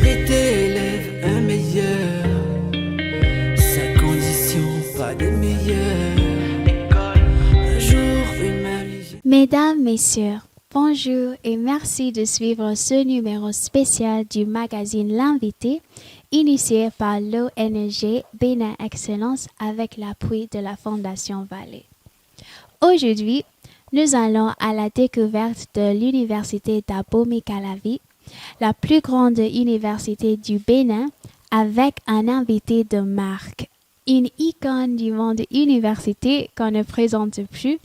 des élèves un meilleur, sa condition pas des meilleures. Un jour une marie. Mesdames, Messieurs, bonjour et merci de suivre ce numéro spécial du magazine L'Invité, initié par l'ONG Bénin Excellence avec l'appui de la Fondation Vallée. Aujourd'hui, nous allons à la découverte de l'Université d'Abomey-Calavi, la plus grande université du Bénin, avec un invité de marque, une icône du monde université qu'on ne présente plus,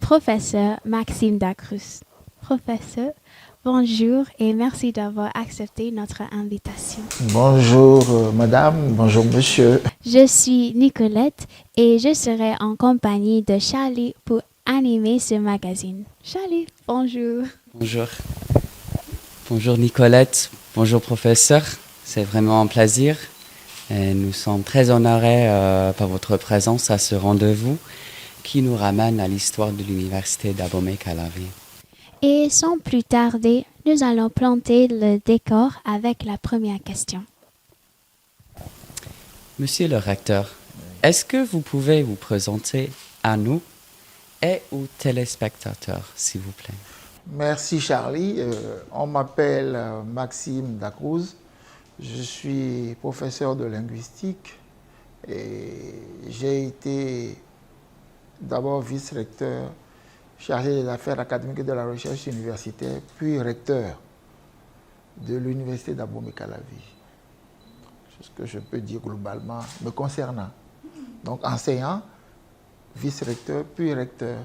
professeur Maxime Dacruz. Professeur, bonjour et merci d'avoir accepté notre invitation. Bonjour madame, bonjour monsieur. Je suis Nicolette et je serai en compagnie de Charlie pour animer ce magazine. Charlie, bonjour. Bonjour. Bonjour Nicolette, bonjour professeur. C'est vraiment un plaisir. Et nous sommes très honorés par votre présence à ce rendez-vous qui nous ramène à l'histoire de l'Université d'Abomey-Calavi. Et sans plus tarder, nous allons planter le décor avec la première question. Monsieur le recteur, est-ce que vous pouvez vous présenter à nous et aux téléspectateurs, s'il vous plaît? Merci Charlie, on m'appelle Maxime Dacruz, je suis professeur de linguistique et j'ai été d'abord vice-recteur chargé des affaires académiques et de la recherche universitaire, puis recteur de l'Université d'Abomey-Calavi. C'est ce que je peux dire globalement me concernant. Donc enseignant, vice-recteur, puis recteur.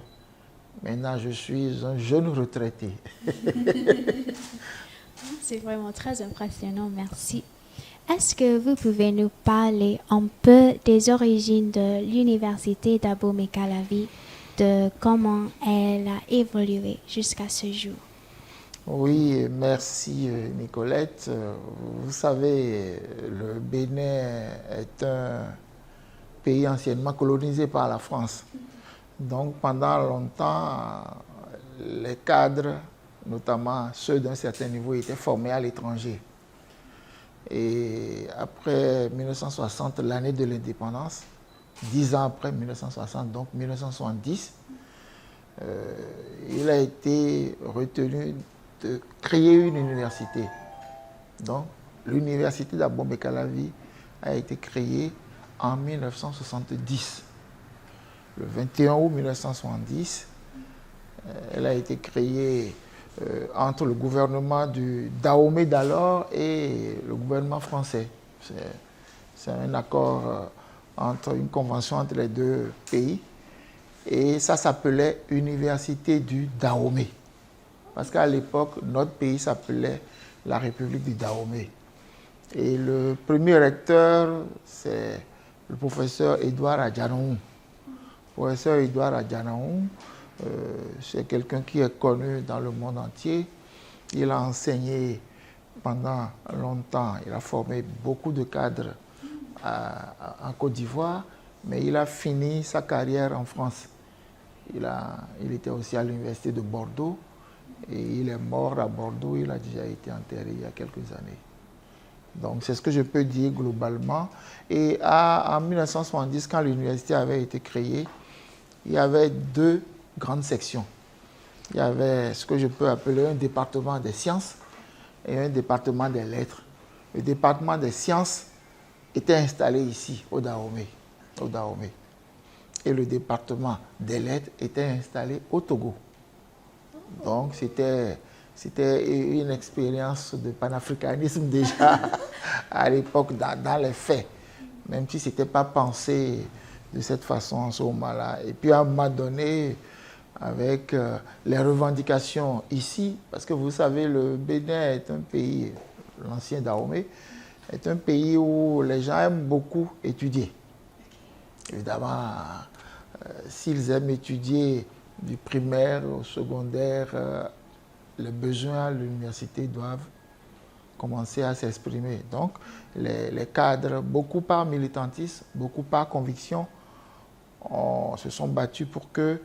Maintenant, je suis un jeune retraité. C'est vraiment très impressionnant, merci. Est-ce que vous pouvez nous parler un peu des origines de l'Université d'Abomey-Calavi, de comment elle a évolué jusqu'à ce jour? Oui, merci Nicolette. Vous savez, le Bénin est un pays anciennement colonisé par la France. Donc pendant longtemps, les cadres, notamment ceux d'un certain niveau, étaient formés à l'étranger. Et après 1960, l'année de l'indépendance, 10 ans après 1960, donc 1970, il a été retenu de créer une université. Donc l'université d'Abomey-Calavi a été créée en 1970. Le 21 août 1970, elle a été créée entre le gouvernement du Dahomey d'alors et le gouvernement français. C'est un accord entre une convention entre les deux pays. Et ça s'appelait Université du Dahomey. Parce qu'à l'époque, notre pays s'appelait la République du Dahomey. Et le premier recteur, c'est le professeur Édouard Adjanaou. Professeur Édouard Adjanaou, c'est quelqu'un qui est connu dans le monde entier. Il a enseigné pendant longtemps, il a formé beaucoup de cadres en Côte d'Ivoire, mais il a fini sa carrière en France. Il était aussi à l'université de Bordeaux et il est mort à Bordeaux, il a déjà été enterré il y a quelques années. Donc c'est ce que je peux dire globalement. Et en 1970, quand l'université avait été créée, il y avait deux grandes sections. Il y avait ce que je peux appeler un département des sciences et un département des lettres. Le département des sciences était installé ici, au Dahomey. Et le département des lettres était installé au Togo. Donc c'était une expérience de panafricanisme déjà à l'époque, dans les faits, même si ce n'était pas pensé de cette façon en ce moment-là. Et puis à un moment donné, avec les revendications ici, parce que vous savez, le Bénin est un pays, l'ancien Dahomey, est un pays où les gens aiment beaucoup étudier. Évidemment, s'ils aiment étudier du primaire au secondaire, les besoins à l'université doivent commencer à s'exprimer. Donc, les cadres, beaucoup par militantisme, beaucoup par conviction, se sont battus pour que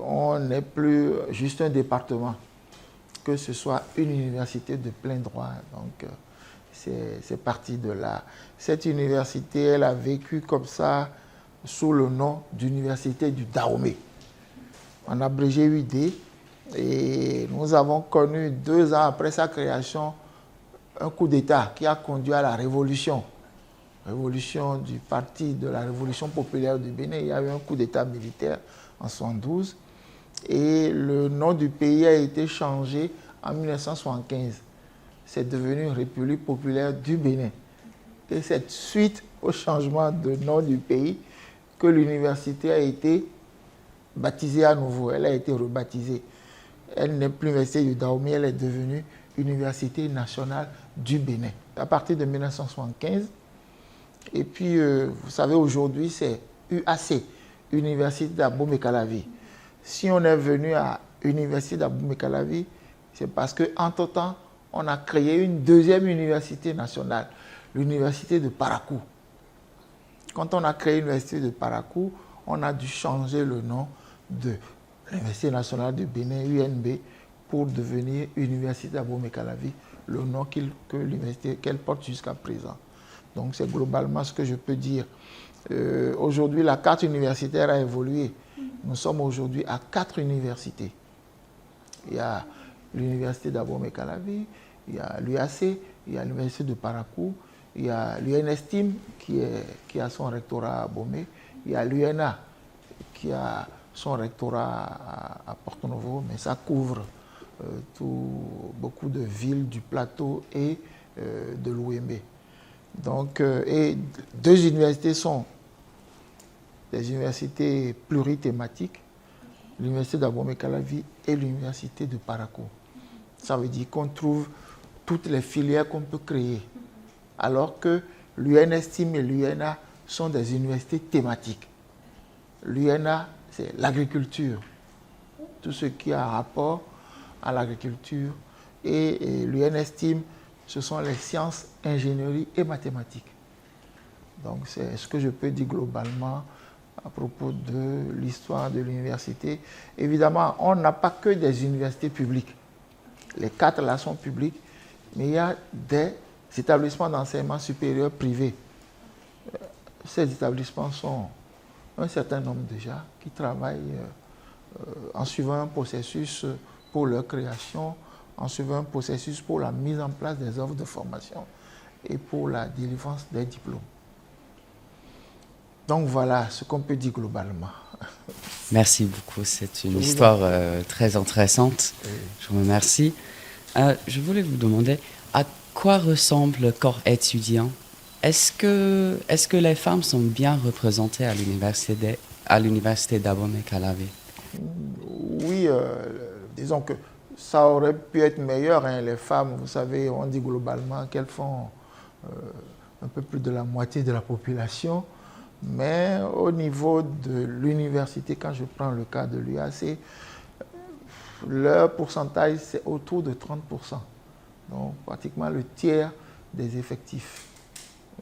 on n'ait plus juste un département, que ce soit une université de plein droit. Donc, c'est parti de là. Cette université, elle a vécu comme ça sous le nom d'Université du Dahomey, en abrégé UD. Et nous avons connu 2 ans après sa création un coup d'État qui a conduit à la révolution du parti de la Révolution populaire du Bénin. Il y a eu un coup d'État militaire en 1972 et le nom du pays a été changé en 1975. C'est devenu République populaire du Bénin. Et c'est suite au changement de nom du pays que l'université a été baptisée à nouveau. Elle a été rebaptisée. Elle n'est plus Université du Dahomey, elle est devenue Université nationale du Bénin. À partir de 1975, et puis, vous savez, aujourd'hui, c'est UAC, Université d'Abomey-Calavi. Si on est venu à Université d'Abomey-Calavi, c'est parce qu'entre-temps, on a créé une 2e université nationale, l'Université de Parakou. Quand on a créé l'Université de Parakou, on a dû changer le nom de l'Université nationale du Bénin, UNB, pour devenir Université d'Abomey-Calavi, le nom qu'elle porte jusqu'à présent. Donc c'est globalement ce que je peux dire. Aujourd'hui, la carte universitaire a évolué. Nous sommes aujourd'hui à 4 universités. Il y a l'Université d'Abomey-Calavi, il y a l'UAC, il y a l'Université de Parakou, il y a l'UNESTIM qui a son rectorat à Abomey, il y a l'UNA qui a son rectorat à Porto Novo, mais ça couvre beaucoup de villes du plateau et de l'OMB. Donc, et 2 universités sont des universités plurithématiques, l'Université d'Abomey-Calavi et l'Université de Parakou. Ça veut dire qu'on trouve toutes les filières qu'on peut créer, alors que l'UNESTIM et l'UNA sont des universités thématiques. L'UNA, c'est l'agriculture, tout ce qui a rapport à l'agriculture, et l'UNESTIM, ce sont les sciences, ingénierie et mathématiques. Donc c'est ce que je peux dire globalement à propos de l'histoire de l'université. Évidemment, on n'a pas que des universités publiques. Les 4 là sont publiques, mais il y a des établissements d'enseignement supérieur privés. Ces établissements sont un certain nombre déjà qui travaillent en suivant un processus pour leur création, en suivant un processus pour la mise en place des offres de formation et pour la délivrance des diplômes. Donc voilà ce qu'on peut dire globalement. Merci beaucoup, c'est une histoire très intéressante. Oui. Je vous remercie. Je voulais vous demander, à quoi ressemble le corps étudiant? Est-ce que les femmes sont bien représentées à l'université d'Abomey-Calavi? Oui, disons que ça aurait pu être meilleur. Hein. Les femmes, vous savez, on dit globalement qu'elles font un peu plus de la moitié de la population. Mais au niveau de l'université, quand je prends le cas de l'UAC, leur pourcentage, c'est autour de 30%. Donc, pratiquement le tiers des effectifs.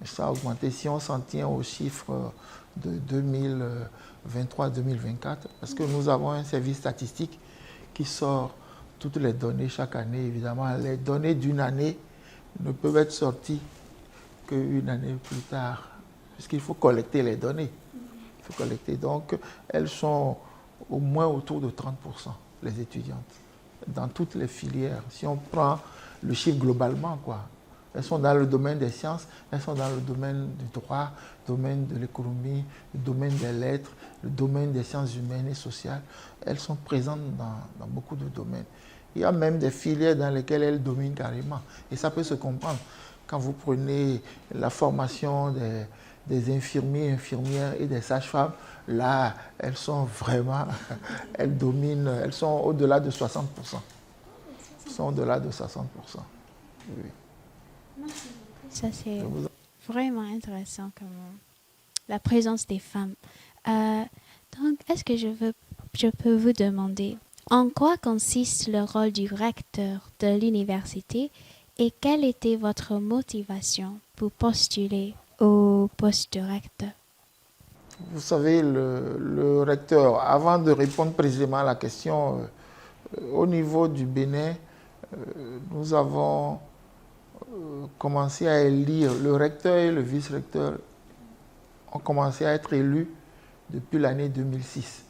Ça a augmenté si on s'en tient aux chiffres de 2023-2024, parce que nous avons un service statistique qui sort toutes les données chaque année. Évidemment, les données d'une année ne peuvent être sorties qu'une année plus tard, puisqu'il faut collecter les données. Il faut collecter. Donc, elles sont au moins autour de 30%, les étudiantes, dans toutes les filières. Si on prend le chiffre globalement, quoi. Elles sont dans le domaine des sciences, elles sont dans le domaine du droit, le domaine de l'économie, le domaine des lettres, le domaine des sciences humaines et sociales. Elles sont présentes dans beaucoup de domaines. Il y a même des filières dans lesquelles elles dominent carrément. Et ça peut se comprendre. Quand vous prenez la formation des infirmiers, infirmières et des sages-femmes, là, elles sont vraiment, elles dominent, elles sont au-delà de 60%. Elles sont au-delà de 60%. Oui. Ça, c'est vraiment intéressant, comme la présence des femmes. Donc, est-ce que je peux vous demander en quoi consiste le rôle du recteur de l'université et quelle était votre motivation pour postuler au poste de recteur? Vous savez, le recteur, avant de répondre précisément à la question, au niveau du Bénin, nous avons commencé à élire, le recteur et le vice-recteur ont commencé à être élus depuis l'année 2006.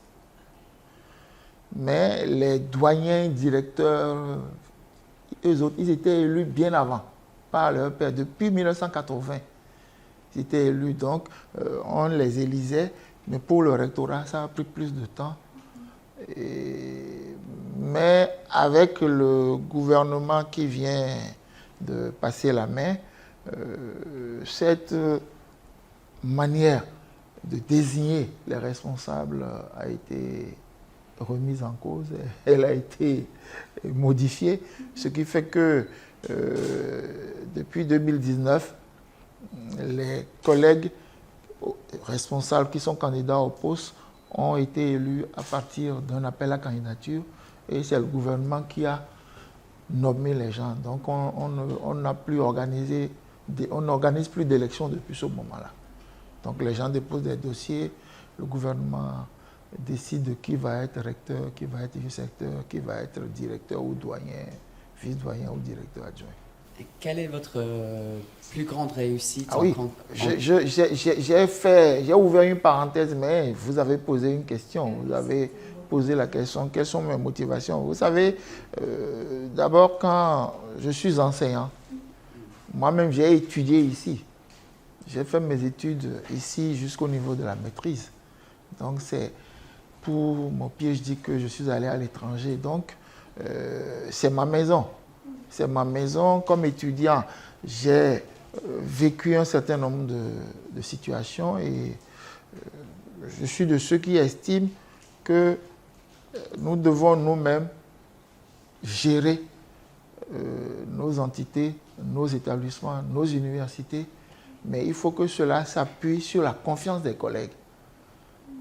Mais les doyens, directeurs, eux autres, ils étaient élus bien avant, par leur père. Depuis 1980, ils étaient élus. Donc, on les élisait, mais pour le rectorat, ça a pris plus de temps. Mais avec le gouvernement qui vient de passer la main, cette manière de désigner les responsables a été remise en cause, elle a été modifiée, ce qui fait que depuis 2019, les collègues responsables qui sont candidats au poste ont été élus à partir d'un appel à candidature et c'est le gouvernement qui a nommé les gens. Donc on n'a plus organisé, on n'organise plus d'élections depuis ce moment-là. Donc les gens déposent des dossiers, le gouvernement décide de qui va être recteur, qui va être vice-recteur, qui va être directeur ou doyen, vice-doyen ou directeur adjoint. Et quelle est votre plus grande réussite? Oui, j'ai ouvert une parenthèse, mais vous avez posé une question. Vous avez posé la question, quelles sont mes motivations? Vous savez, d'abord, quand je suis enseignant, moi-même, j'ai étudié ici. J'ai fait mes études ici jusqu'au niveau de la maîtrise. Donc, c'est pour mon pied, je dis que je suis allé à l'étranger. Donc, c'est ma maison. C'est ma maison. Comme étudiant, j'ai vécu un certain nombre de situations et je suis de ceux qui estiment que nous devons nous-mêmes gérer nos entités, nos établissements, nos universités, mais il faut que cela s'appuie sur la confiance des collègues.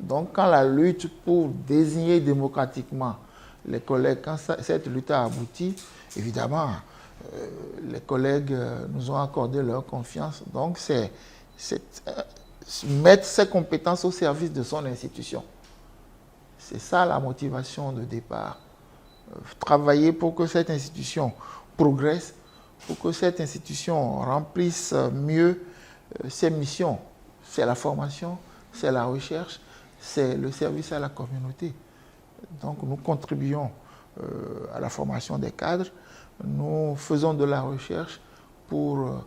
Donc, quand la lutte pour désigner démocratiquement les collègues, quand cette lutte a abouti, évidemment, les collègues nous ont accordé leur confiance. Donc, c'est mettre ses compétences au service de son institution. C'est ça la motivation de départ. Travailler pour que cette institution progresse, pour que cette institution remplisse mieux ses missions. C'est la formation, c'est la recherche, c'est le service à la communauté. Donc nous contribuons à la formation des cadres, nous faisons de la recherche pour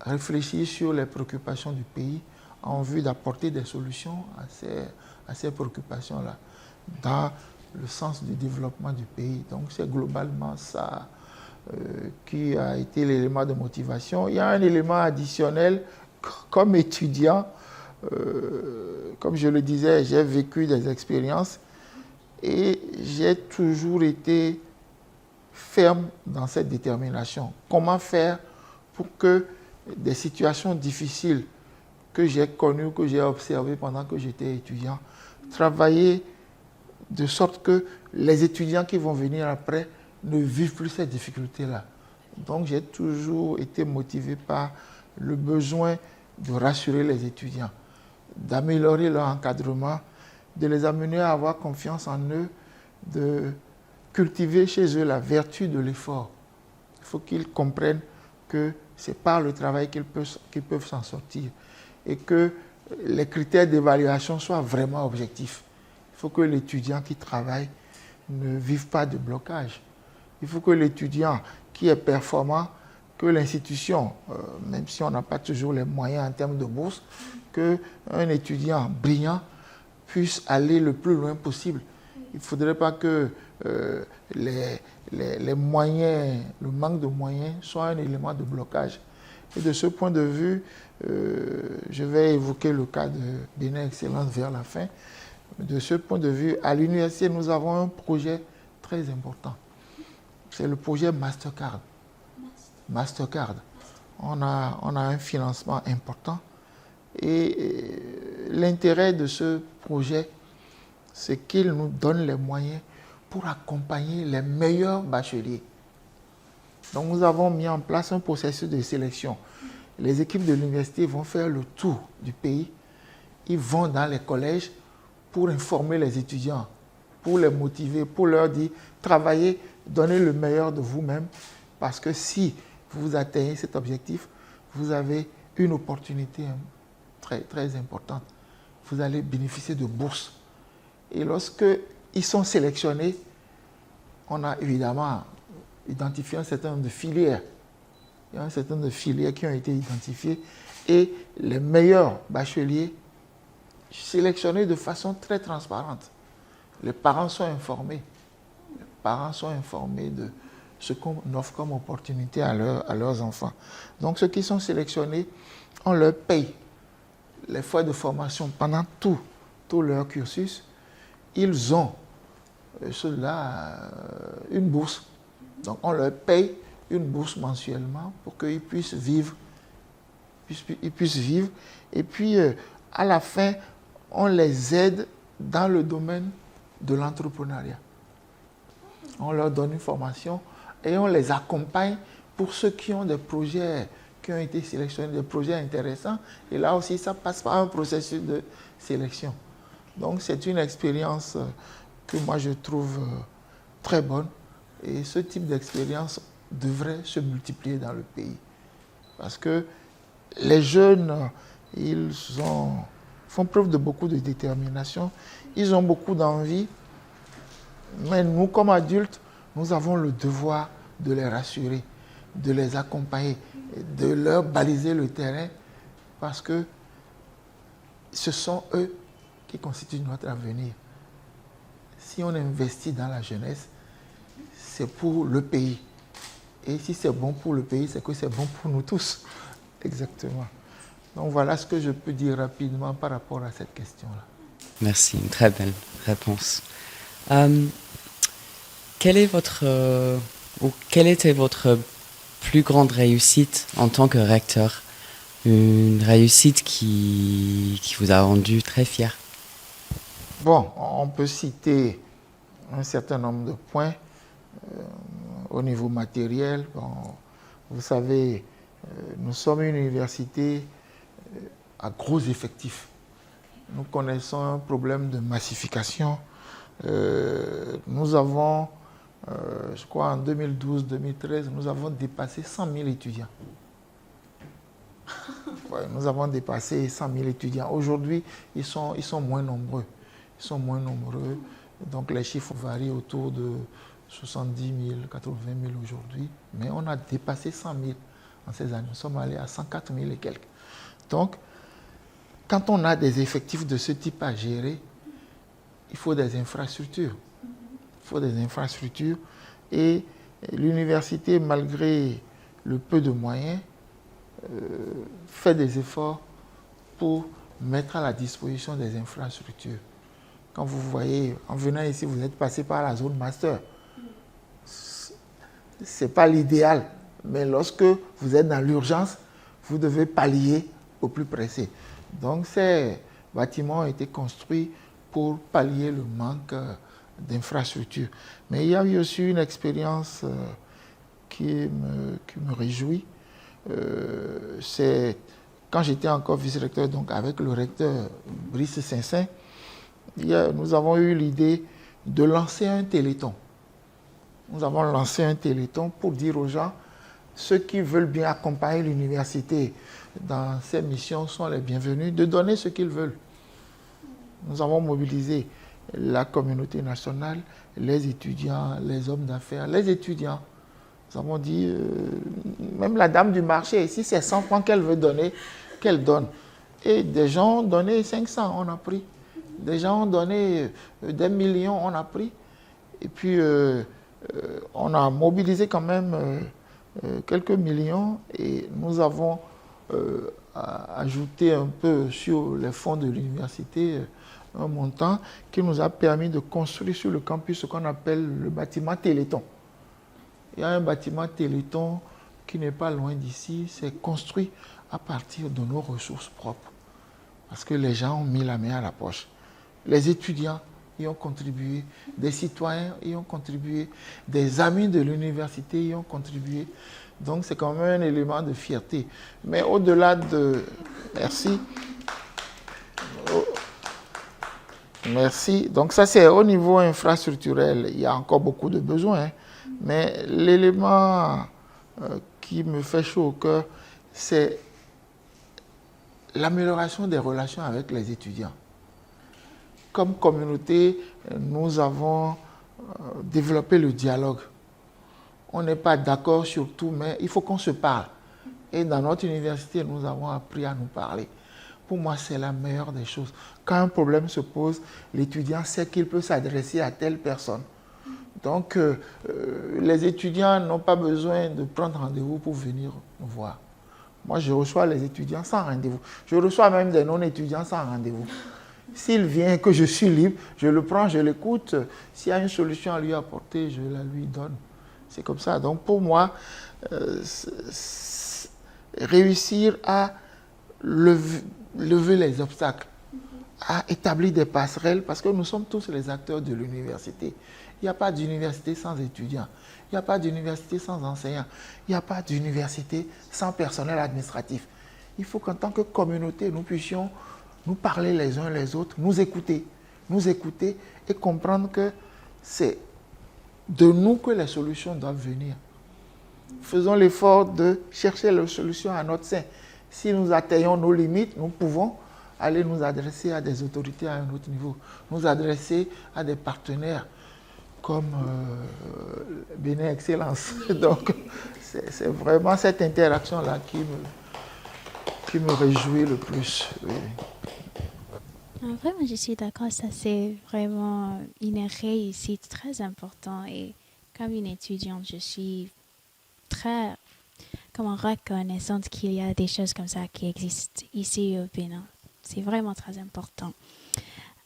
réfléchir sur les préoccupations du pays en vue d'apporter des solutions à ces préoccupations-là, dans le sens du développement du pays. Donc c'est globalement ça qui a été l'élément de motivation. Il y a un élément additionnel, comme étudiant, comme je le disais, j'ai vécu des expériences et j'ai toujours été ferme dans cette détermination. Comment faire pour que des situations difficiles que j'ai connues, que j'ai observées pendant que j'étais étudiant, travailler de sorte que les étudiants qui vont venir après ne vivent plus ces difficultés-là. Donc j'ai toujours été motivé par le besoin de rassurer les étudiants, d'améliorer leur encadrement, de les amener à avoir confiance en eux, de cultiver chez eux la vertu de l'effort. Il faut qu'ils comprennent que c'est par le travail qu'ils peuvent s'en sortir et que les critères d'évaluation soient vraiment objectifs. Il faut que l'étudiant qui travaille ne vive pas de blocage. Il faut que l'étudiant qui est performant, que l'institution, même si on n'a pas toujours les moyens en termes de bourse, qu'un étudiant brillant puisse aller le plus loin possible. Il ne faudrait pas que les moyens, le manque de moyens soit un élément de blocage. Et de ce point de vue, je vais évoquer le cas de Bénin Excellence vers la fin. De ce point de vue, à l'université, nous avons un projet très important. C'est le projet Mastercard. Mastercard. On a un financement important. Et l'intérêt de ce projet, c'est qu'il nous donne les moyens pour accompagner les meilleurs bacheliers. Donc nous avons mis en place un processus de sélection. Les équipes de l'université vont faire le tour du pays. Ils vont dans les collèges pour informer les étudiants, pour les motiver, pour leur dire, travaillez, donnez le meilleur de vous-même, parce que si vous atteignez cet objectif, vous avez une opportunité très, très importante. Vous allez bénéficier de bourses. Et lorsqu'ils sont sélectionnés, on a évidemment identifié un certain nombre de filières. Il y a un certain nombre de filières qui ont été identifiées et les meilleurs bacheliers sélectionnés de façon très transparente. Les parents sont informés. Les parents sont informés de ce qu'on offre comme opportunité à leurs enfants. Donc ceux qui sont sélectionnés, on leur paye les frais de formation pendant tout leur cursus. Ils ont une bourse. Donc on leur paye une bourse mensuellement pour qu'ils puissent vivre. Et puis à la fin, on les aide dans le domaine de l'entrepreneuriat. On leur donne une formation et on les accompagne pour ceux qui ont des projets qui ont été sélectionnés, des projets intéressants. Et là aussi, ça passe par un processus de sélection. Donc c'est une expérience que moi je trouve très bonne. Et ce type d'expérience devrait se multiplier dans le pays. Parce que les jeunes, ils font preuve de beaucoup de détermination. Ils ont beaucoup d'envie. Mais nous, comme adultes, nous avons le devoir de les rassurer, de les accompagner, de leur baliser le terrain, parce que ce sont eux qui constituent notre avenir. Si on investit dans la jeunesse, c'est pour le pays. Et si c'est bon pour le pays, c'est que c'est bon pour nous tous. Exactement. Donc voilà ce que je peux dire rapidement par rapport à cette question-là. Merci, une très belle réponse. Quelle était votre plus grande réussite en tant que recteur? Une réussite qui vous a rendu très fier? Bon, on peut citer un certain nombre de points au niveau matériel. Bon, vous savez, nous sommes une université à gros effectifs. Nous connaissons un problème de massification. Nous avons, je crois en 2012-2013, nous avons dépassé 100 000 étudiants. Ouais, nous avons dépassé 100 000 étudiants. Aujourd'hui, ils sont moins nombreux. Ils sont moins nombreux. Donc les chiffres varient autour de 70 000, 80 000 aujourd'hui. Mais on a dépassé 100 000 en ces années. Nous sommes allés à 104 000 et quelques. Donc, quand on a des effectifs de ce type à gérer, il faut des infrastructures. Il faut des infrastructures. Et l'université, malgré le peu de moyens, fait des efforts pour mettre à la disposition des infrastructures. Quand vous voyez, en venant ici, vous êtes passé par la zone master. Ce n'est pas l'idéal, mais lorsque vous êtes dans l'urgence, vous devez pallier au plus pressé. Donc ces bâtiments ont été construits pour pallier le manque d'infrastructures. Mais il y a eu aussi une expérience qui me réjouit. C'est quand j'étais encore vice-recteur, donc avec le recteur Brice Saint-Saint, nous avons eu l'idée de lancer un téléthon. Nous avons lancé un téléthon pour dire aux gens, ceux qui veulent bien accompagner l'université dans ses missions sont les bienvenus, de donner ce qu'ils veulent. Nous avons mobilisé la communauté nationale, les étudiants, les hommes d'affaires, les étudiants. Nous avons dit, même la dame du marché, si c'est 100 francs qu'elle veut donner, qu'elle donne. Et des gens ont donné 500, on a pris. Des gens ont donné des millions, on a pris. Et puis, on a mobilisé quand même quelques millions et nous avons ajouté un peu sur les fonds de l'université un montant qui nous a permis de construire sur le campus ce qu'on appelle le bâtiment Téléthon. Il y a un bâtiment Téléthon qui n'est pas loin d'ici, c'est construit à partir de nos ressources propres. Parce que les gens ont mis la main à la poche. Les étudiants y ont contribué, des citoyens y ont contribué, des amis de l'université y ont contribué. Donc c'est quand même un élément de fierté. Mais au-delà de... Merci. Merci. Donc ça c'est au niveau infrastructurel. Il y a encore beaucoup de besoins. Mais l'élément qui me fait chaud au cœur, c'est l'amélioration des relations avec les étudiants. Comme communauté, nous avons développé le dialogue. On n'est pas d'accord sur tout, mais il faut qu'on se parle. Et dans notre université, nous avons appris à nous parler. Pour moi, c'est la meilleure des choses. Quand un problème se pose, l'étudiant sait qu'il peut s'adresser à telle personne. Donc, les étudiants n'ont pas besoin de prendre rendez-vous pour venir nous voir. Moi, je reçois les étudiants sans rendez-vous. Je reçois même des non-étudiants sans rendez-vous. S'il vient et que je suis libre, je le prends, je l'écoute. S'il y a une solution à lui apporter, je la lui donne. C'est comme ça. Donc, pour moi, réussir à lever les obstacles, à établir des passerelles, parce que nous sommes tous les acteurs de l'université. Il n'y a pas d'université sans étudiants. Il n'y a pas d'université sans enseignants. Il n'y a pas d'université sans personnel administratif. Il faut qu'en tant que communauté, nous puissions nous parler les uns les autres, nous écouter et comprendre que c'est de nous que les solutions doivent venir. Faisons l'effort de chercher les solutions à notre sein. Si nous atteignons nos limites, nous pouvons aller nous adresser à des autorités à un autre niveau, nous adresser à des partenaires comme Bénin Excellence. Donc, c'est vraiment cette interaction-là qui me réjouit le plus. Oui. Vraiment, je suis d'accord, ça c'est vraiment une réussite très importante. Et comme une étudiante, je suis très reconnaissante qu'il y a des choses comme ça qui existent ici au Bénin. C'est vraiment très important.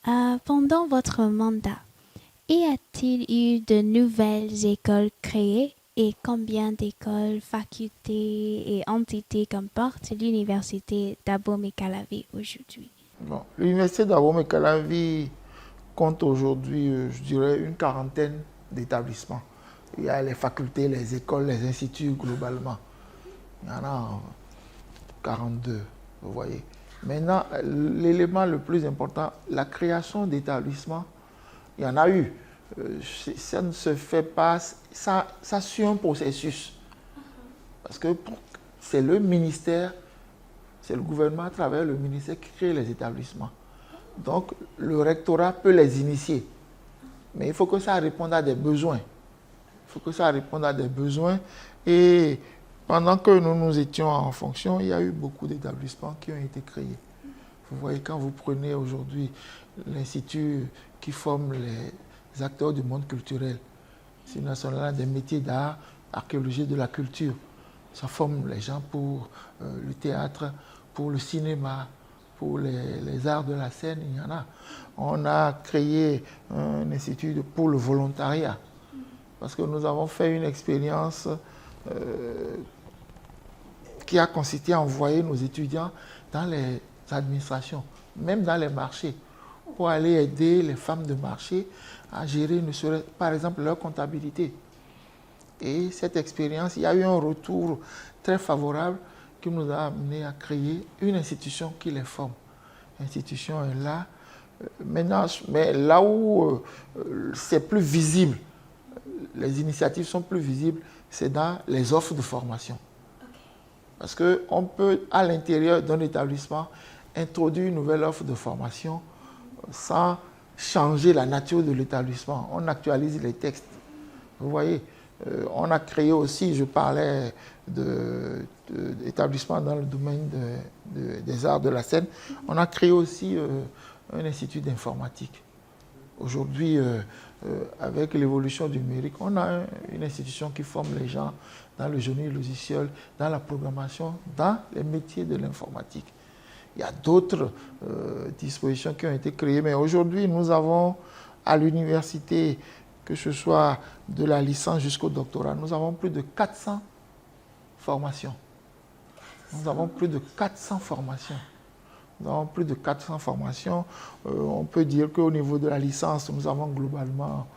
Pendant votre mandat, y a-t-il eu de nouvelles écoles créées et combien d'écoles, facultés et entités comporte l'université d'Abomey-Calavi aujourd'hui? Bon, l'université d'Abomey-Calavi compte aujourd'hui, je dirais, une quarantaine d'établissements. Il y a les facultés, les écoles, les instituts globalement. Il y en a 42, vous voyez. Maintenant, l'élément le plus important, la création d'établissements, il y en a eu. Ça ne se fait pas, ça suit un processus. Parce que c'est le ministère, c'est le gouvernement à travers le ministère qui crée les établissements. Donc, le rectorat peut les initier. Mais il faut que ça réponde à des besoins. Il faut que ça réponde à des besoins. Et pendant que nous étions en fonction, il y a eu beaucoup d'établissements qui ont été créés. Vous voyez, quand vous prenez aujourd'hui l'Institut qui forme les acteurs du monde culturel, l'Institut national des métiers d'art, archéologie de la culture, ça forme les gens pour le théâtre, pour le cinéma, pour les arts de la scène, il y en a. On a créé un institut pour le volontariat, parce que nous avons fait une expérience qui a consisté à envoyer nos étudiants dans les administrations, même dans les marchés, pour aller aider les femmes de marché à gérer, par exemple, leur comptabilité. Et cette expérience, il y a eu un retour très favorable qui nous a amené à créer une institution qui les forme. L'institution est là. Maintenant, mais là où c'est plus visible, les initiatives sont plus visibles, c'est dans les offres de formation. Parce qu'on peut, à l'intérieur d'un établissement, introduire une nouvelle offre de formation sans changer la nature de l'établissement. On actualise les textes. Vous voyez, on a créé aussi, je parlais d'établissements dans le domaine des arts de la scène, on a créé aussi un institut d'informatique. Aujourd'hui, avec l'évolution du numérique, on a une institution qui forme les gens dans le génie logiciel, dans la programmation, dans les métiers de l'informatique. Il y a d'autres dispositions qui ont été créées, mais aujourd'hui, nous avons à l'université, que ce soit de la licence jusqu'au doctorat, nous avons plus de 400 formations. Nous avons plus de 400 formations. Nous avons plus de 400 formations. On peut dire qu'au niveau de la licence, nous avons globalement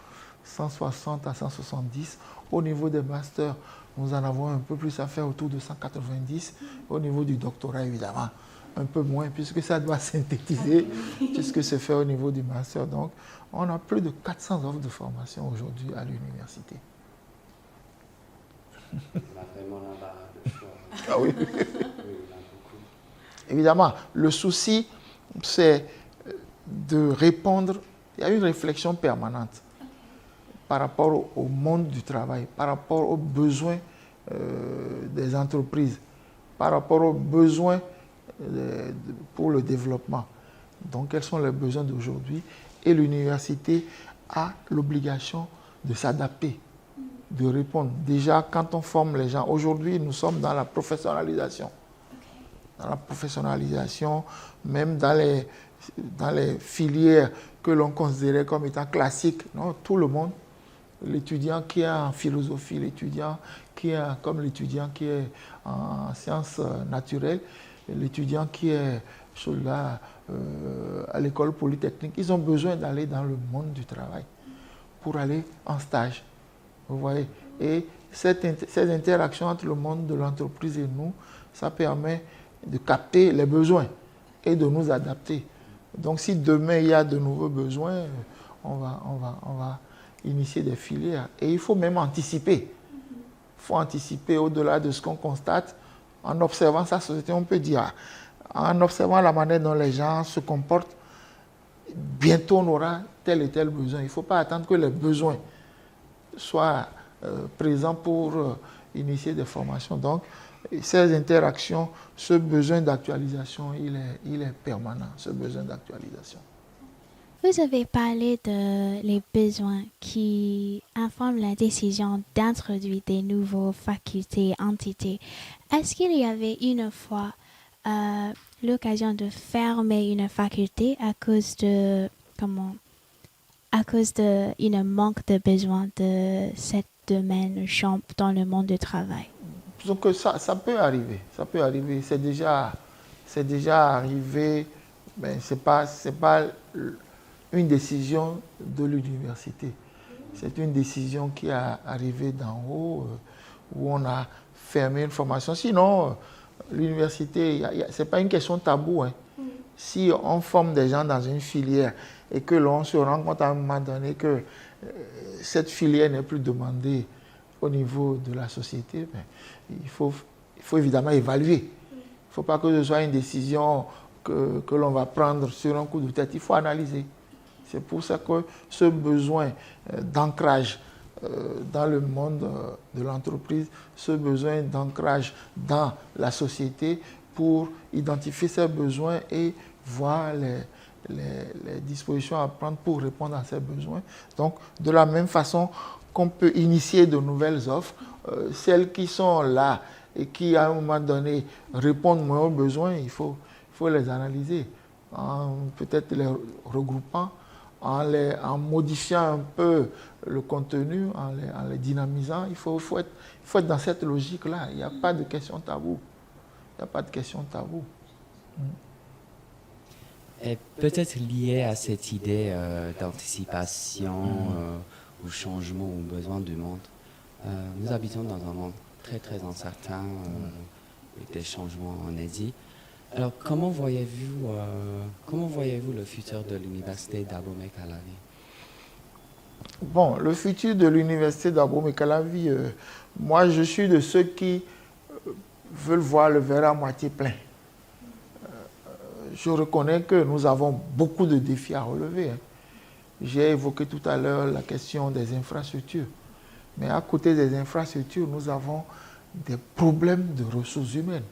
160 à 170. Au niveau des masters, nous en avons un peu plus à faire, autour de 190. Au niveau du doctorat, évidemment, un peu moins, puisque ça doit synthétiser tout ce que se fait au niveau du master. Donc, on a plus de 400 offres de formation aujourd'hui à l'université. On a vraiment l'embarras Ah oui. Évidemment, le souci, c'est de répondre. Il y a une réflexion permanente par rapport au monde du travail, par rapport aux besoins des entreprises, par rapport aux besoins pour le développement. Donc, quels sont les besoins d'aujourd'hui? Et l'université a l'obligation de s'adapter, de répondre. Déjà, quand on forme les gens, aujourd'hui, nous sommes dans la professionnalisation. Dans la professionnalisation, même dans les filières que l'on considérait comme étant classiques, non, tout le monde, l'étudiant qui est en philosophie, l'étudiant qui est comme l'étudiant qui est en sciences naturelles, l'étudiant qui est à l'école polytechnique, ils ont besoin d'aller dans le monde du travail pour aller en stage. Vous voyez? Et cette interaction entre le monde de l'entreprise et nous, ça permet de capter les besoins et de nous adapter. Donc si demain il y a de nouveaux besoins, on va initier des filières. Et il faut même anticiper. Il faut anticiper au-delà de ce qu'on constate. En observant sa société, on peut dire, en observant la manière dont les gens se comportent, bientôt on aura tel et tel besoin. Il ne faut pas attendre que les besoins soient présents pour initier des formations. Donc, ces interactions, ce besoin d'actualisation, il est permanent, ce besoin d'actualisation. Vous avez parlé de les besoins qui informent la décision d'introduire des nouvelles facultés, entités. Est-ce qu'il y avait une fois l'occasion de fermer une faculté à cause de une manque de besoin de ce domaine champ dans le monde du travail? Donc ça peut arriver, c'est déjà arrivé, mais c'est pas une décision de l'université. C'est une décision qui est arrivée d'en haut, où on a fermé une formation. Sinon, l'université, ce n'est pas une question tabou. Hein. Si on forme des gens dans une filière et que l'on se rend compte à un moment donné que cette filière n'est plus demandée au niveau de la société, ben, il faut évidemment évaluer. Il ne faut pas que ce soit une décision que l'on va prendre sur un coup de tête. Il faut analyser. C'est pour ça que ce besoin d'ancrage dans le monde de l'entreprise, ce besoin d'ancrage dans la société pour identifier ces besoins et voir les dispositions à prendre pour répondre à ces besoins. Donc, de la même façon qu'on peut initier de nouvelles offres, celles qui sont là et qui, à un moment donné, répondent moins aux besoins, il faut les analyser, peut-être les regroupant, en modifiant un peu le contenu, en les dynamisant. Il faut être dans cette logique-là. Il n'y a pas de question tabou. Il n'y a pas de question tabou. Et peut-être lié à cette idée d'anticipation au changement, aux besoins du monde. Nous habitons dans un monde très très incertain, avec des changements en Asie. Alors comment voyez-vous le futur de l'université d'Abomey-Calavi? Bon, le futur de l'université d'Abomey-Calavi, moi je suis de ceux qui veulent voir le verre à moitié plein. Je reconnais que nous avons beaucoup de défis à relever. Hein. J'ai évoqué tout à l'heure la question des infrastructures. Mais à côté des infrastructures, nous avons des problèmes de ressources humaines.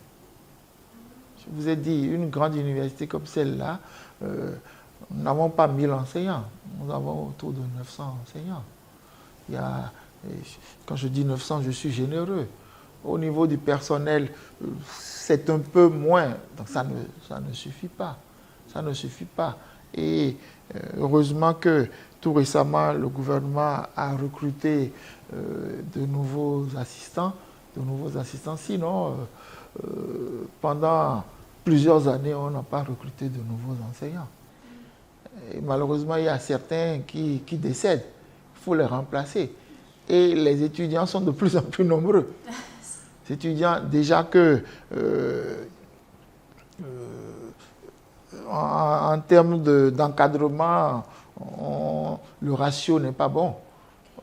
Je vous ai dit, une grande université comme celle-là, nous n'avons pas 1000 enseignants. Nous avons autour de 900 enseignants. Quand je dis 900, je suis généreux. Au niveau du personnel, c'est un peu moins. Donc ça ne suffit pas. Ça ne suffit pas. Et heureusement que tout récemment, le gouvernement a recruté de nouveaux assistants. Sinon, pendant plusieurs années, on n'a pas recruté de nouveaux enseignants. Et malheureusement, il y a certains qui décèdent. Il faut les remplacer. Et les étudiants sont de plus en plus nombreux. Les étudiants, déjà que en termes d'encadrement, le ratio n'est pas bon.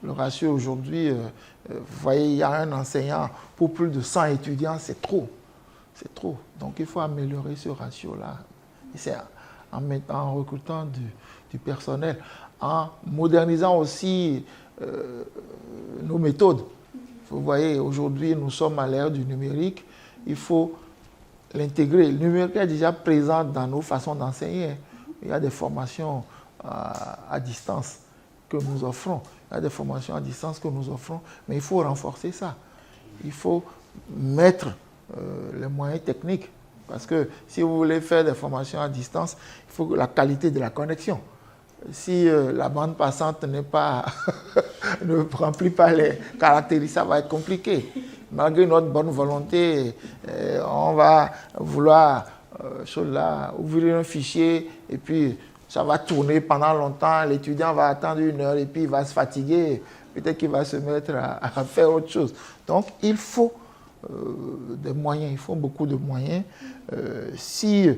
Le ratio aujourd'hui, vous voyez, il y a un enseignant pour plus de 100 étudiants, c'est trop. C'est trop. Donc il faut améliorer ce ratio-là. C'est en recrutant du personnel, en modernisant aussi nos méthodes. Vous voyez, aujourd'hui, nous sommes à l'ère du numérique. Il faut l'intégrer. Le numérique est déjà présent dans nos façons d'enseigner. Il y a des formations à distance que nous offrons. Il y a des formations à distance que nous offrons, mais il faut renforcer ça. Il faut mettre les moyens techniques. Parce que si vous voulez faire des formations à distance, il faut la qualité de la connexion. Si la bande passante n'est pas ne remplit pas les caractéristiques, ça va être compliqué. Malgré notre bonne volonté, on va vouloir ouvrir un fichier et puis ça va tourner pendant longtemps. L'étudiant va attendre 1 heure et puis il va se fatiguer. Peut-être qu'il va se mettre à faire autre chose. Donc, il faut des moyens, il faut beaucoup de moyens. Si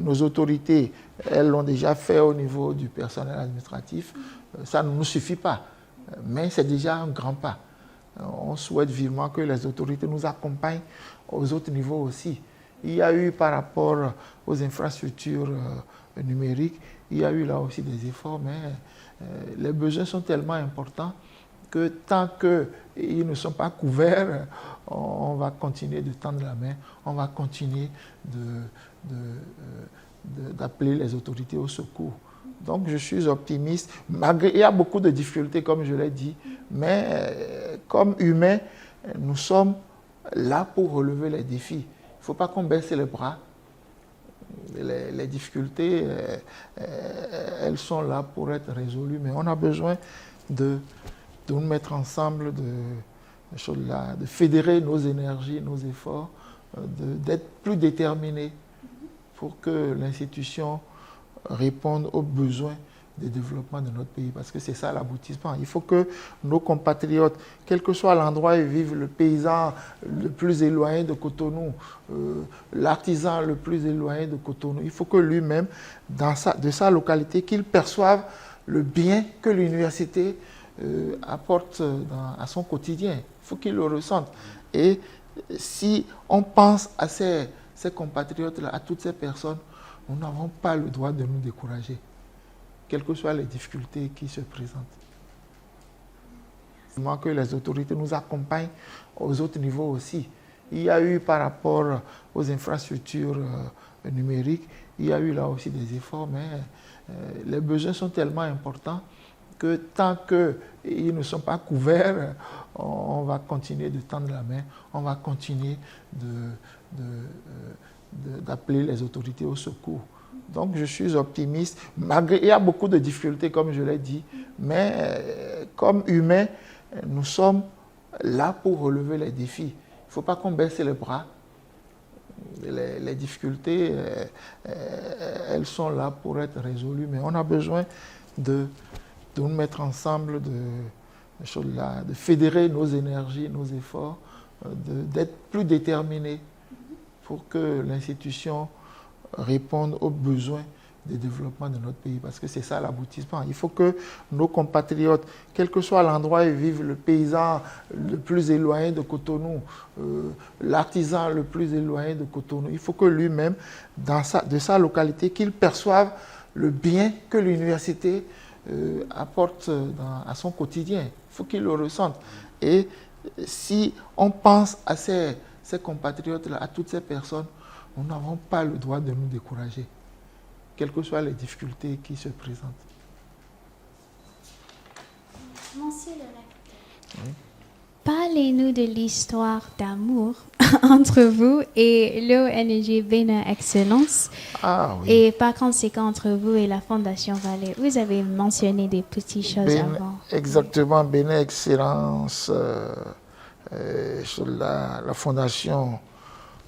nos autorités, elles l'ont déjà fait au niveau du personnel administratif, ça ne nous suffit pas. Mais c'est déjà un grand pas. On souhaite vivement que les autorités nous accompagnent aux autres niveaux aussi. Il y a eu par rapport aux infrastructures numériques, il y a eu là aussi des efforts, mais les besoins sont tellement importants que tant qu'ils ne sont pas couverts, on va continuer de tendre la main, on va continuer d'appeler les autorités au secours. Donc je suis optimiste. Malgré, il y a beaucoup de difficultés, comme je l'ai dit, mais comme humains, nous sommes là pour relever les défis. Il ne faut pas qu'on baisse les bras. Les difficultés, elles sont là pour être résolues, mais on a besoin de nous mettre ensemble, de fédérer nos énergies, nos efforts, d'être plus déterminés pour que l'institution réponde aux besoins de développement de notre pays, parce que c'est ça l'aboutissement. Il faut que nos compatriotes, quel que soit l'endroit où ils vivent, le paysan le plus éloigné de Cotonou, l'artisan le plus éloigné de Cotonou, il faut que lui-même, de sa localité, qu'il perçoive le bien que l'université apporte à son quotidien. Il faut qu'il le ressente. Et si on pense à ces compatriotes-là, à toutes ces personnes, nous n'avons pas le droit de nous décourager, quelles que soient les difficultés qui se présentent. Il faut que les autorités nous accompagnent aux autres niveaux aussi. Il y a eu par rapport aux infrastructures numériques, il y a eu là aussi des efforts, mais les besoins sont tellement importants que tant qu'ils ne sont pas couverts, on va continuer de tendre la main, on va continuer d'appeler les autorités au secours. Donc je suis optimiste. Malgré, il y a beaucoup de difficultés, comme je l'ai dit, mais comme humains, nous sommes là pour relever les défis. Il ne faut pas qu'on baisse les bras. Les difficultés, elles sont là pour être résolues, mais on a besoin de nous mettre ensemble, de fédérer nos énergies, nos efforts, d'être plus déterminés pour que l'institution réponde aux besoins de développement de notre pays, parce que c'est ça l'aboutissement. Il faut que nos compatriotes, quel que soit l'endroit où ils vivent, le paysan le plus éloigné de Cotonou, l'artisan le plus éloigné de Cotonou, il faut que lui-même, de sa localité, qu'il perçoive le bien que l'université apporte à son quotidien. Il faut qu'il le ressente. Et si on pense à ces compatriotes-là, à toutes ces personnes, nous n'avons pas le droit de nous décourager, quelles que soient les difficultés qui se présentent. Monsieur le recteur, oui. Parlez-nous de l'histoire d'amour entre vous et l'ONG Bénin Excellence. Ah, oui. Et par conséquent, entre vous et la Fondation Vallée. Vous avez mentionné des petites choses avant. Exactement, Bénin Excellence, la Fondation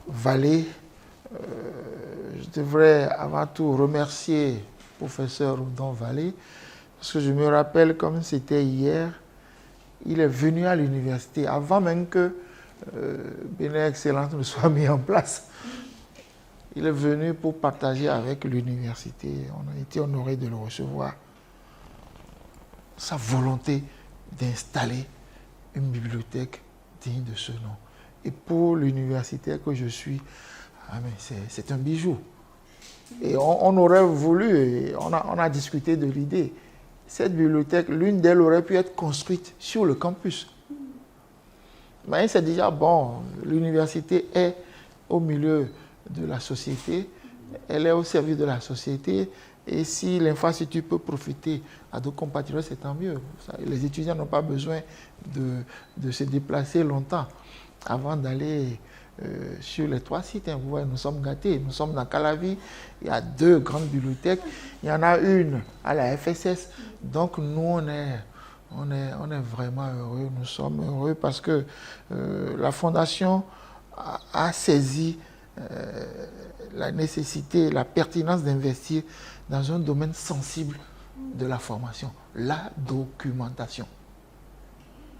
Vallée. Je devrais avant tout remercier le professeur Oudon Vallée, parce que je me rappelle comme c'était hier, il est venu à l'université avant même que Bénin Excellence ne soit mis en place. Il est venu pour partager avec l'université. On a été honoré de le recevoir. Sa volonté d'installer une bibliothèque digne de ce nom. Et pour l'universitaire que je suis, c'est un bijou. Et on aurait voulu, on a discuté de l'idée, cette bibliothèque, l'une d'elles aurait pu être construite sur le campus. Mais c'est déjà bon, l'université est au milieu de la société, elle est au service de la société, et si l'infrastructure peut profiter à d'autres compatriotes, c'est tant mieux. Les étudiants n'ont pas besoin de se déplacer longtemps avant d'aller sur les 3 sites. Vous voyez, nous sommes gâtés. Nous sommes dans Calavi, il y a 2 grandes bibliothèques. Il y en a une à la FSS. Donc nous, on est vraiment heureux. Nous sommes heureux parce que la Fondation a saisi la nécessité, la pertinence d'investir dans un domaine sensible de la formation, la documentation.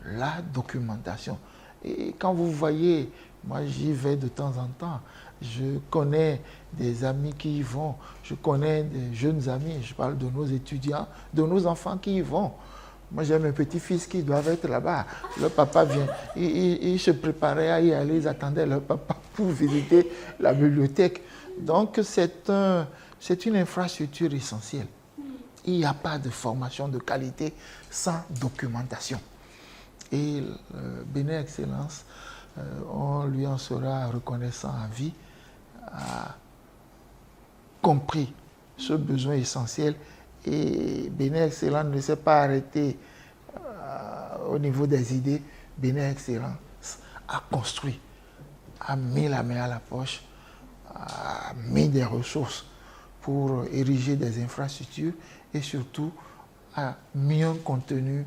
La documentation. Et quand vous voyez, moi j'y vais de temps en temps, je connais des amis qui y vont, je connais des jeunes amis, je parle de nos étudiants, de nos enfants qui y vont. Moi j'ai mes petits-fils qui doivent être là-bas. Leur papa vient, ils se préparaient à y aller, ils attendaient leur papa pour visiter la bibliothèque. Donc c'est une infrastructure essentielle. Il n'y a pas de formation de qualité sans documentation. Et Bénin Excellence, on lui en sera reconnaissant à vie, a compris ce besoin essentiel. Et Bénin Excellence ne s'est pas arrêté au niveau des idées. Bénin Excellence a construit, a mis la main à la poche, a mis des ressources pour ériger des infrastructures et surtout a mis un contenu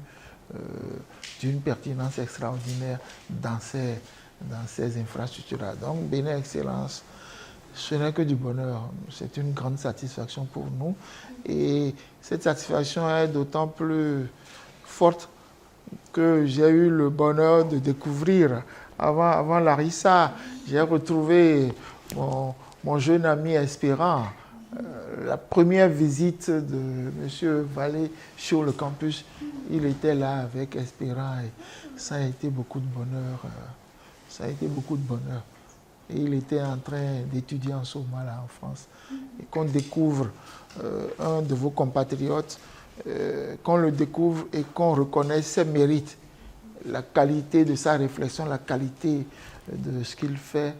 d'une pertinence extraordinaire dans ces infrastructures-là. Donc, Bénin Excellence, ce n'est que du bonheur. C'est une grande satisfaction pour nous. Et cette satisfaction est d'autant plus forte que j'ai eu le bonheur de découvrir, avant Larissa, j'ai retrouvé mon jeune ami Espérant. La première visite de M. Vallée sur le campus, il était là avec Espérant et ça a été beaucoup de bonheur. Ça a été beaucoup de bonheur. Et il était en train d'étudier en Somalie, en France. Et qu'on découvre un de vos compatriotes, qu'on le découvre et qu'on reconnaisse ses mérites, la qualité de sa réflexion, la qualité de ce qu'il fait.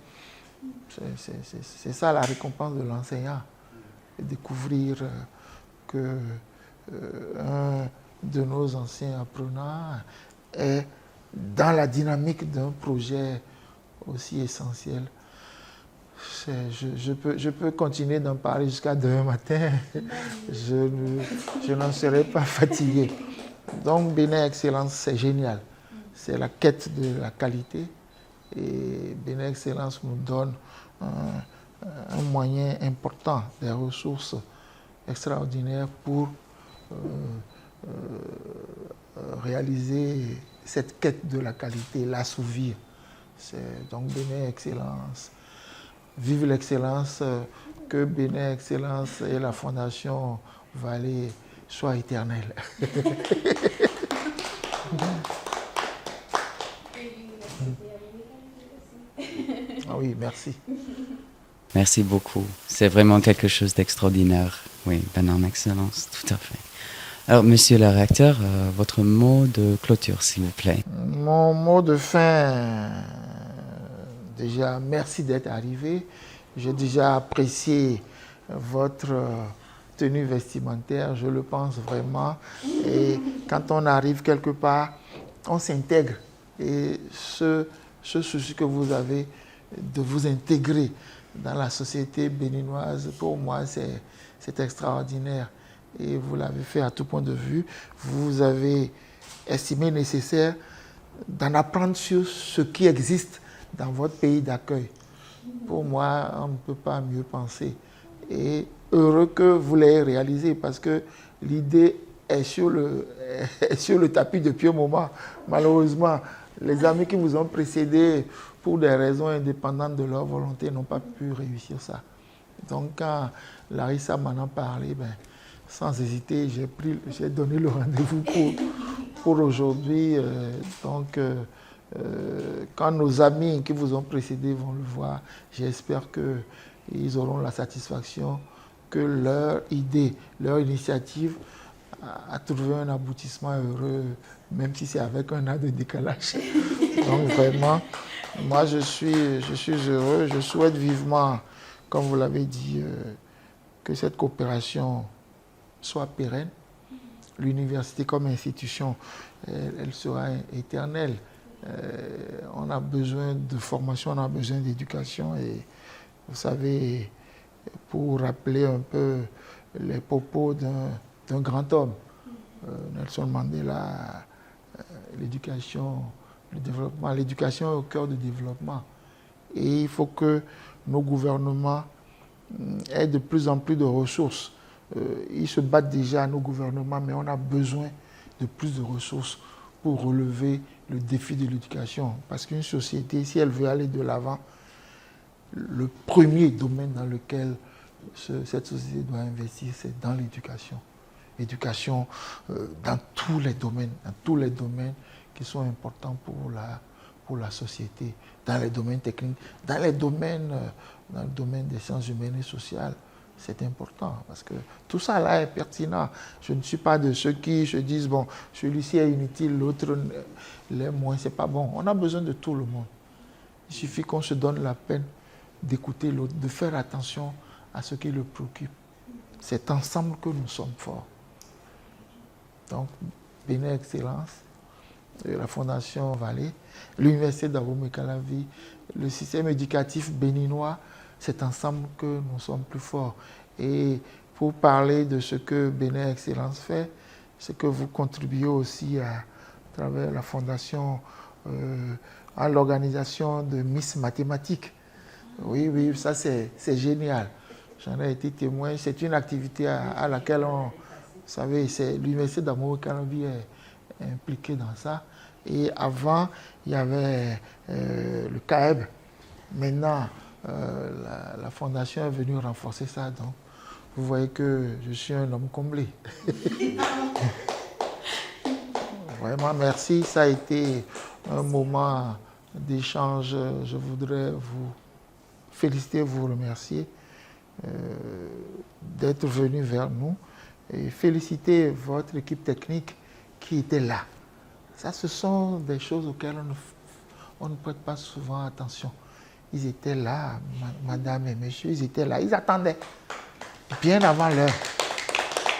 C'est ça la récompense de l'enseignant. Découvrir que un de nos anciens apprenants est dans la dynamique d'un projet aussi essentiel. Je peux continuer d'en parler jusqu'à demain matin. Je n'en serai pas fatigué. Donc, Bénin Excellence, c'est génial. C'est la quête de la qualité. Et Bénin Excellence nous donne un moyen important, des ressources extraordinaires pour réaliser cette quête de la qualité, l'assouvir. C'est donc Bénin Excellence. Vive l'excellence, que Bénin Excellence et la Fondation Vallée soient éternelles. Ah oui, merci. Merci beaucoup. C'est vraiment quelque chose d'extraordinaire. Oui, Bénin Excellence, tout à fait. Alors, monsieur le recteur, votre mot de clôture, s'il vous plaît. Mon mot de fin, déjà, merci d'être arrivé. J'ai déjà apprécié votre tenue vestimentaire, je le pense vraiment. Et quand on arrive quelque part, on s'intègre. Et ce souci que vous avez de vous intégrer dans la société béninoise, pour moi, c'est extraordinaire. Et vous l'avez fait à tout point de vue. Vous avez estimé nécessaire d'en apprendre sur ce qui existe dans votre pays d'accueil. Pour moi, on ne peut pas mieux penser. Et heureux que vous l'ayez réalisé, parce que l'idée est sur le tapis depuis un moment. Malheureusement, les amis qui vous ont précédés, pour des raisons indépendantes de leur volonté, n'ont pas pu réussir ça. Donc, quand Larissa m'en a parlé, sans hésiter, j'ai donné le rendez-vous pour aujourd'hui. Quand nos amis qui vous ont précédés vont le voir, j'espère qu'ils auront la satisfaction que leur idée, leur initiative a trouvé un aboutissement heureux, même si c'est avec un an de décalage. Donc vraiment, moi je suis heureux, je souhaite vivement, comme vous l'avez dit, que cette coopération soit pérenne. L'université comme institution, elle sera éternelle. On a besoin de formation, on a besoin d'éducation et vous savez, pour rappeler un peu les propos d'un grand homme, Nelson Mandela, l'éducation, le développement, l'éducation est au cœur du développement. Et il faut que nos gouvernements aient de plus en plus de ressources. Ils se battent déjà, nos gouvernements, mais on a besoin de plus de ressources pour relever le défi de l'éducation. Parce qu'une société, si elle veut aller de l'avant, le premier domaine dans lequel cette société doit investir, c'est dans l'éducation. L'éducation dans tous les domaines qui sont importants pour la société, dans les domaines techniques, dans le domaine des sciences humaines et sociales. C'est important parce que tout ça là est pertinent. Je ne suis pas de ceux qui se disent, bon, celui-ci est inutile, l'autre l'est moins, c'est pas bon. On a besoin de tout le monde. Il suffit qu'on se donne la peine d'écouter l'autre, de faire attention à ce qui le préoccupe. C'est ensemble que nous sommes forts. Donc, Bénin Excellence, la Fondation Vallée, l'Université d'Abomey-Calavi, le système éducatif béninois, c'est ensemble que nous sommes plus forts. Et pour parler de ce que Bénin Excellence fait, c'est que vous contribuez aussi à travers la Fondation à l'organisation de Miss Mathématiques. Oui, ça c'est génial. J'en ai été témoin. C'est une activité à laquelle vous savez, l'Université d'Abomey-Calavi est impliquée dans ça. Et avant, il y avait le CAEB. Maintenant, la Fondation est venue renforcer ça. Donc, vous voyez que je suis un homme comblé. Vraiment, merci. Ça a été un moment d'échange. Je voudrais vous féliciter, vous remercier d'être venu vers nous et féliciter votre équipe technique qui était là. Ça, ce sont des choses auxquelles on ne prête pas souvent attention. Ils étaient là, madame et monsieur, ils étaient là, ils attendaient bien avant l'heure.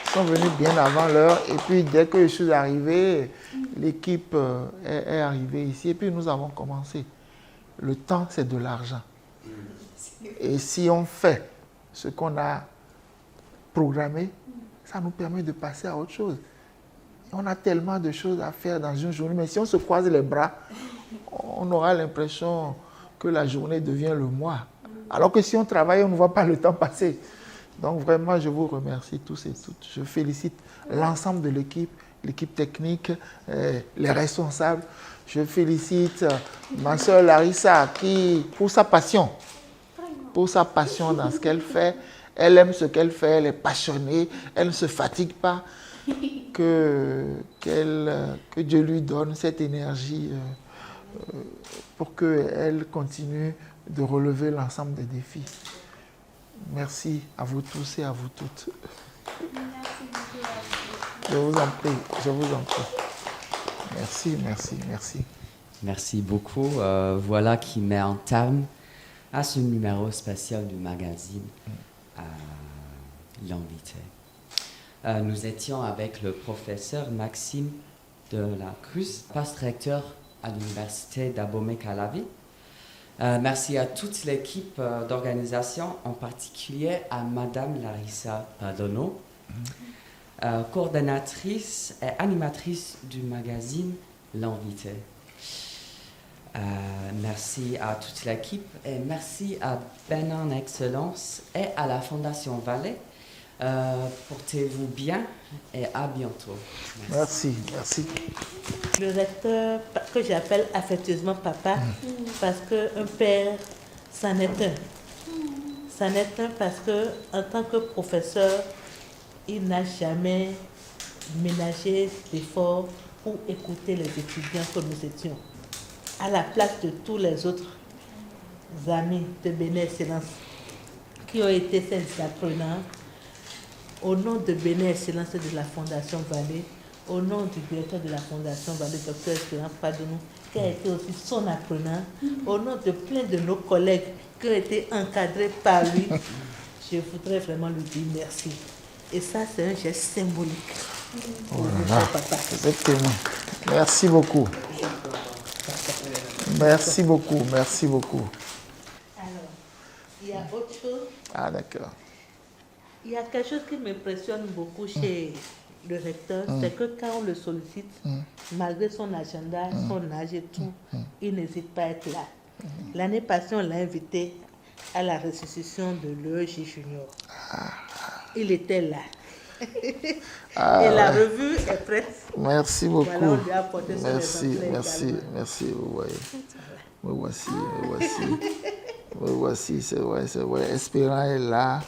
Ils sont venus bien avant l'heure et puis dès que je suis arrivé, l'équipe est arrivée ici et puis nous avons commencé. Le temps, c'est de l'argent. Et si on fait ce qu'on a programmé, ça nous permet de passer à autre chose. On a tellement de choses à faire dans une journée, mais si on se croise les bras, on aura l'impression que la journée devient le mois. Alors que si on travaille, on ne voit pas le temps passer. Donc vraiment, je vous remercie tous et toutes. Je félicite l'ensemble de l'équipe technique, les responsables. Je félicite ma soeur Larissa pour sa passion dans ce qu'elle fait. Elle aime ce qu'elle fait, elle est passionnée, elle ne se fatigue pas. Que Dieu lui donne cette énergie pour qu'elle continue de relever l'ensemble des défis. Merci à vous tous et à vous toutes. Je vous en prie. Merci. Merci beaucoup. Voilà qui met un terme à ce numéro spécial du magazine L'Invité. Nous étions avec le professeur Maxime de la Cruz, post-recteur à l'Université d'Abomey-Calavi. Merci à toute l'équipe d'organisation, en particulier à Madame Larissa Padono, coordonnatrice et animatrice du magazine L'Invité. Merci à toute l'équipe et merci à Bénin Excellence et à la Fondation Vallée. Portez-vous bien et à bientôt. Merci. Le recteur que j'appelle affectueusement papa, parce qu'un père, c'en est un. C'en est un parce qu'en tant que professeur, il n'a jamais ménagé d'efforts pour écouter les étudiants que nous étions, à la place de tous les autres amis de Bénin Excellence qui ont été ces apprenants, au nom de Bénin Excellence de la Fondation Vallée, au nom du directeur de la Fondation Vallée, Dr. Espérance Padonou, qui a été aussi son apprenant, au nom de plein de nos collègues qui ont été encadrés par lui, je voudrais vraiment lui dire merci. Et ça, c'est un geste symbolique. Papa. Exactement. Merci beaucoup. Merci beaucoup, merci beaucoup. Alors, il y a autre chose. Ah, d'accord. Il y a quelque chose qui m'impressionne beaucoup chez le recteur, c'est que quand on le sollicite, malgré son agenda, son âge et tout, il n'hésite pas à être là. L'année passée, on l'a invité à la restitution de l'EJ Junior. Il était là. Et la revue est prête. Merci beaucoup. Voilà, on lui a apporté son Merci, vous voyez. Me voici, c'est vrai. Espérant est là.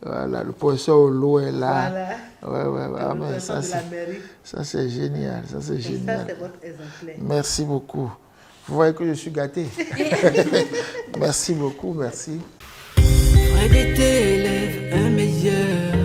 Voilà, le professeur Olo est là. Voilà. Ah, mais ça c'est génial. Ça, c'est votre exemplaire. Merci beaucoup. Vous voyez que je suis gâté. Merci beaucoup, merci. Fred était élève un meilleur.